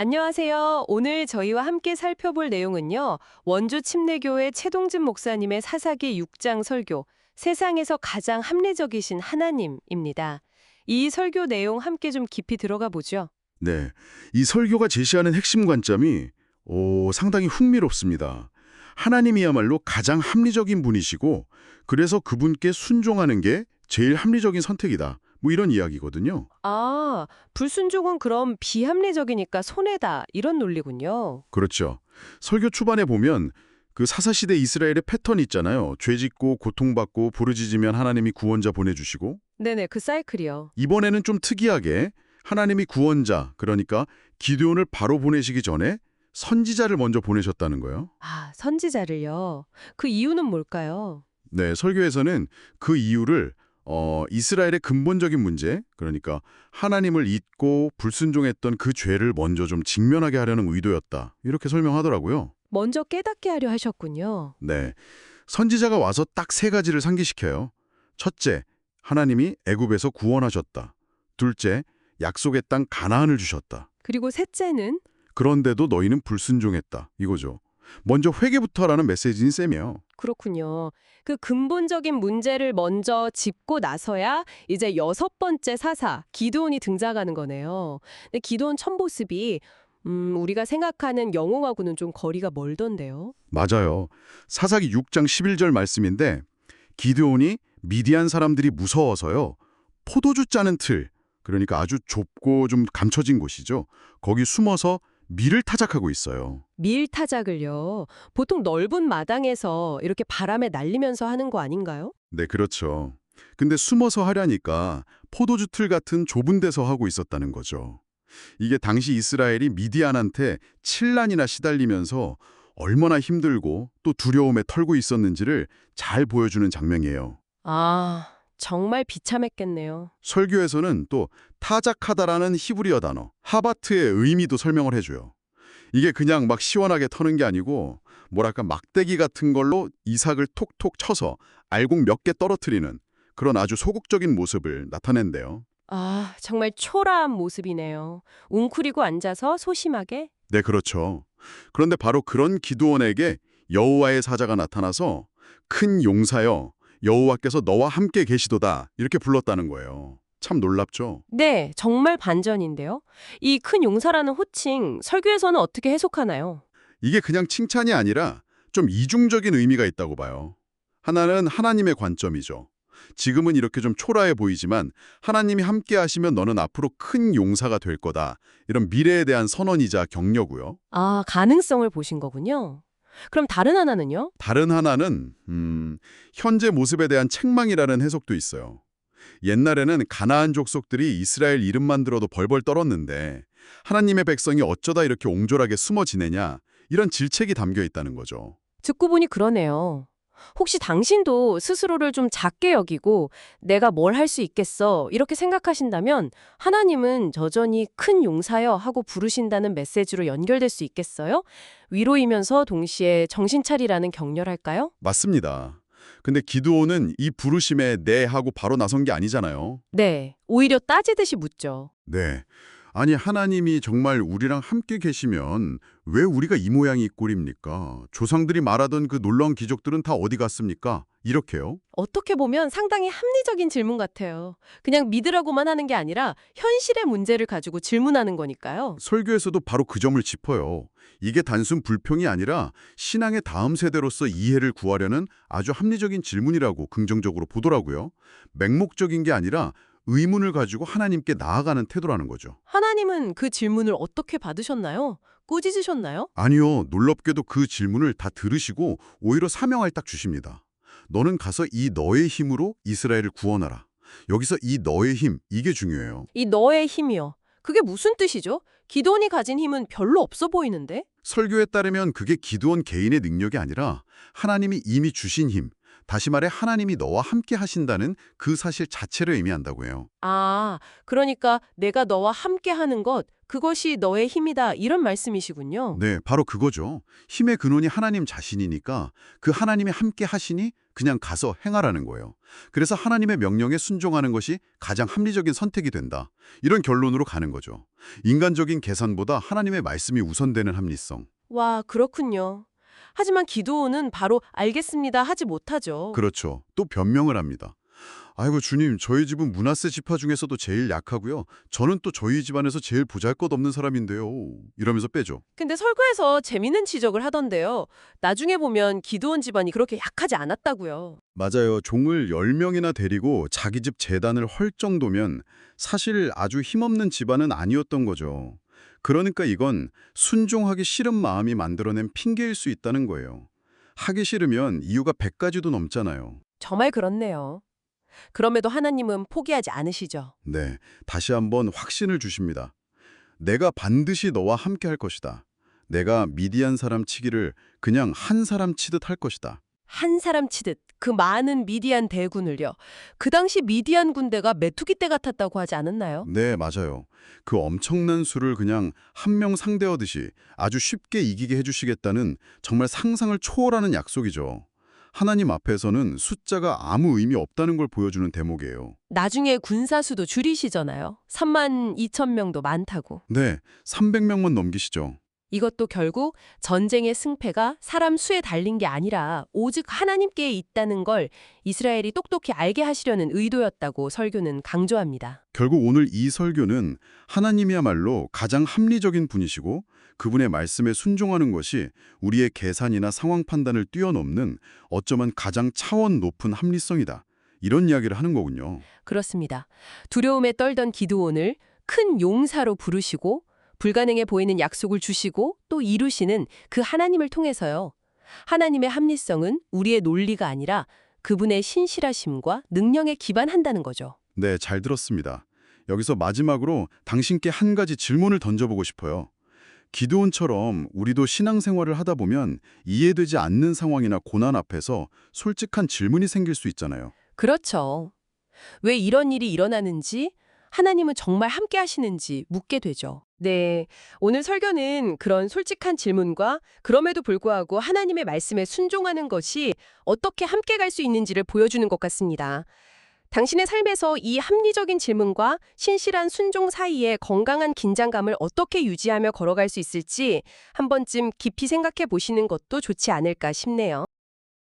안녕하세요. 오늘 저희와 함께 살펴볼 내용은요. 원주 침례교회 최동진 목사님의 사사기 6장 설교, 세상에서 가장 합리적이신 하나님입니다. 이 설교 내용 함께 좀 깊이 들어가 보죠. 네, 이 설교가 제시하는 핵심 관점이 상당히 흥미롭습니다. 하나님이야말로 가장 합리적인 분이시고 그래서 그분께 순종하는 게 제일 합리적인 선택이다. 뭐 이런 이야기거든요. 아, 불순종은 그럼 비합리적이니까 손해다. 이런 논리군요. 그렇죠. 설교 초반에 보면 그 사사시대 이스라엘의 패턴 있잖아요. 죄짓고 고통받고 부르짖으면 하나님이 구원자 보내주시고 네네, 그 사이클이요. 이번에는 좀 특이하게 하나님이 구원자, 그러니까 기드온을 바로 보내시기 전에 선지자를 먼저 보내셨다는 거예요. 아, 선지자를요. 그 이유는 뭘까요? 네, 설교에서는 그 이유를 이스라엘의 근본적인 문제, 그러니까 하나님을 잊고 불순종했던 그 죄를 먼저 좀 직면하게 하려는 의도였다. 이렇게 설명하더라고요. 먼저 깨닫게 하려 하셨군요. 네, 선지자가 와서 딱 세 가지를 상기시켜요. 첫째, 하나님이 애굽에서 구원하셨다. 둘째, 약속의 땅 가나안을 주셨다. 그리고 셋째는 그런데도 너희는 불순종했다. 이거죠. 먼저 회개부터 하라는 메시지인 셈이에요. 그렇군요. 그 근본적인 문제를 먼저 짚고 나서야 이제 여섯 번째 사사, 기드온이 등장하는 거네요. 근데 기드온 첫 모습이 우리가 생각하는 영웅하고는 좀 거리가 멀던데요. 맞아요. 사사기 6장 11절 말씀인데 기드온이 미디안 사람들이 무서워서요. 포도주 짜는 틀, 그러니까 아주 좁고 좀 감춰진 곳이죠. 거기 숨어서 밀을 타작하고 있어요. 밀타작을요. 보통 넓은 마당에서 이렇게 바람에 날리면서 하는 거 아닌가요? 네, 그렇죠. 근데 숨어서 하려니까 포도주 틀 같은 좁은 데서 하고 있었다는 거죠. 이게 당시 이스라엘이 미디안한테 7난이나 시달리면서 얼마나 힘들고 또 두려움에 털고 있었는지를 잘 보여주는 장면이에요. 아, 정말 비참했겠네요. 설교에서는 또 타작하다라는 히브리어 단어, 하바트의 의미도 설명을 해줘요. 이게 그냥 막 시원하게 터는 게 아니고 뭐랄까 막대기 같은 걸로 이삭을 톡톡 쳐서 알곡 몇 개 떨어뜨리는 그런 아주 소극적인 모습을 나타낸대요. 아, 정말 초라한 모습이네요. 웅크리고 앉아서 소심하게. 네, 그렇죠. 그런데 바로 그런 기드온에게 여호와의 사자가 나타나서 큰 용사여, 여호와께서 너와 함께 계시도다 이렇게 불렀다는 거예요. 참 놀랍죠? 네, 정말 반전인데요. 이 큰 용사라는 호칭, 설교에서는 어떻게 해석하나요? 이게 그냥 칭찬이 아니라 좀 이중적인 의미가 있다고 봐요. 하나는 하나님의 관점이죠. 지금은 이렇게 좀 초라해 보이지만 하나님이 함께 하시면 너는 앞으로 큰 용사가 될 거다. 이런 미래에 대한 선언이자 격려고요. 아, 가능성을 보신 거군요. 그럼 다른 하나는요? 다른 하나는 현재 모습에 대한 책망이라는 해석도 있어요. 옛날에는 가나안 족속들이 이스라엘 이름만 들어도 벌벌 떨었는데 하나님의 백성이 어쩌다 이렇게 옹졸하게 숨어 지내냐 이런 질책이 담겨 있다는 거죠. 듣고 보니 그러네요. 혹시 당신도 스스로를 좀 작게 여기고 내가 뭘 할 수 있겠어 이렇게 생각하신다면 하나님은 여전히 큰 용사여 하고 부르신다는 메시지로 연결될 수 있겠어요? 위로이면서 동시에 정신 차리라는 격려랄까요? 맞습니다. 근데 기드온은 이 부르심에 네 하고 바로 나선 게 아니잖아요. 네, 오히려 따지듯이 묻죠. 네. 아니 하나님이 정말 우리랑 함께 계시면 왜 우리가 이 모양이 이 꼴입니까? 조상들이 말하던 그 놀라운 기적들은 다 어디 갔습니까? 이렇게요. 어떻게 보면 상당히 합리적인 질문 같아요. 그냥 믿으라고만 하는 게 아니라 현실의 문제를 가지고 질문하는 거니까요. 설교에서도 바로 그 점을 짚어요. 이게 단순 불평이 아니라 신앙의 다음 세대로서 이해를 구하려는 아주 합리적인 질문이라고 긍정적으로 보더라고요. 맹목적인 게 아니라 의문을 가지고 하나님께 나아가는 태도라는 거죠. 하나님은 그 질문을 어떻게 받으셨나요? 꾸짖으셨나요? 아니요, 놀랍게도 그 질문을 다 들으시고 오히려 사명을 딱 주십니다. 너는 가서 이 너의 힘으로 이스라엘을 구원하라. 여기서 이 너의 힘, 이게 중요해요. 이 너의 힘이요. 그게 무슨 뜻이죠? 기도원이 가진 힘은 별로 없어 보이는데? 설교에 따르면 그게 기드온 개인의 능력이 아니라 하나님이 이미 주신 힘, 다시 말해 하나님이 너와 함께 하신다는 그 사실 자체를 의미한다고 해요. 아, 그러니까 내가 너와 함께 하는 것, 그것이 너의 힘이다. 이런 말씀이시군요. 네, 바로 그거죠. 힘의 근원이 하나님 자신이니까 그 하나님이 함께 하시니 그냥 가서 행하라는 거예요. 그래서 하나님의 명령에 순종하는 것이 가장 합리적인 선택이 된다. 이런 결론으로 가는 거죠. 인간적인 계산보다 하나님의 말씀이 우선되는 합리성. 와, 그렇군요. 하지만 기드온은 바로 알겠습니다 하지 못하죠. 그렇죠. 또 변명을 합니다. 아이고 주님, 저희 집은 므낫세 지파 중에서도 제일 약하고요. 저는 또 저희 집안에서 제일 보잘것없는 사람인데요. 이러면서 빼죠. 근데 설교에서 재밌는 지적을 하던데요. 나중에 보면 기드온 집안이 그렇게 약하지 않았다고요. 맞아요. 종을 10명이나 데리고 자기 집 재단을 헐 정도면 사실 아주 힘없는 집안은 아니었던 거죠. 그러니까 이건 순종하기 싫은 마음이 만들어낸 핑계일 수 있다는 거예요. 하기 싫으면 이유가 100가지도 넘잖아요. 정말 그렇네요. 그럼에도 하나님은 포기하지 않으시죠. 네, 다시 한번 확신을 주십니다. 내가 반드시 너와 함께 할 것이다. 내가 미디안 사람 치기를 그냥 한 사람 치듯 할 것이다. 한 사람 치듯 그 많은 미디안 대군을요. 그 당시 미디안 군대가 메투기 때 같았다고 하지 않았나요? 네, 맞아요. 그 엄청난 수를 그냥 한 명 상대하듯이 아주 쉽게 이기게 해주시겠다는 정말 상상을 초월하는 약속이죠. 하나님 앞에서는 숫자가 아무 의미 없다는 걸 보여주는 대목이에요. 나중에 군사수도 줄이시잖아요. 3만 2천 명도 많다고. 네, 300명만 넘기시죠. 이것도 결국 전쟁의 승패가 사람 수에 달린 게 아니라 오직 하나님께 있다는 걸 이스라엘이 똑똑히 알게 하시려는 의도였다고 설교는 강조합니다. 결국 오늘 이 설교는 하나님이야말로 가장 합리적인 분이시고 그분의 말씀에 순종하는 것이 우리의 계산이나 상황 판단을 뛰어넘는 어쩌면 가장 차원 높은 합리성이다. 이런 이야기를 하는 거군요. 그렇습니다. 두려움에 떨던 기드온을 큰 용사로 부르시고 불가능해 보이는 약속을 주시고 또 이루시는 그 하나님을 통해서요. 하나님의 합리성은 우리의 논리가 아니라 그분의 신실하심과 능력에 기반한다는 거죠. 네, 잘 들었습니다. 여기서 마지막으로 당신께 한 가지 질문을 던져보고 싶어요. 기드온처럼 우리도 신앙생활을 하다 보면 이해되지 않는 상황이나 고난 앞에서 솔직한 질문이 생길 수 있잖아요. 그렇죠. 왜 이런 일이 일어나는지, 하나님은 정말 함께 하시는지 묻게 되죠. 네, 오늘 설교는 그런 솔직한 질문과 그럼에도 불구하고 하나님의 말씀에 순종하는 것이 어떻게 함께 갈 수 있는지를 보여주는 것 같습니다. 당신의 삶에서 이 합리적인 질문과 신실한 순종 사이에 건강한 긴장감을 어떻게 유지하며 걸어갈 수 있을지 한 번쯤 깊이 생각해 보시는 것도 좋지 않을까 싶네요.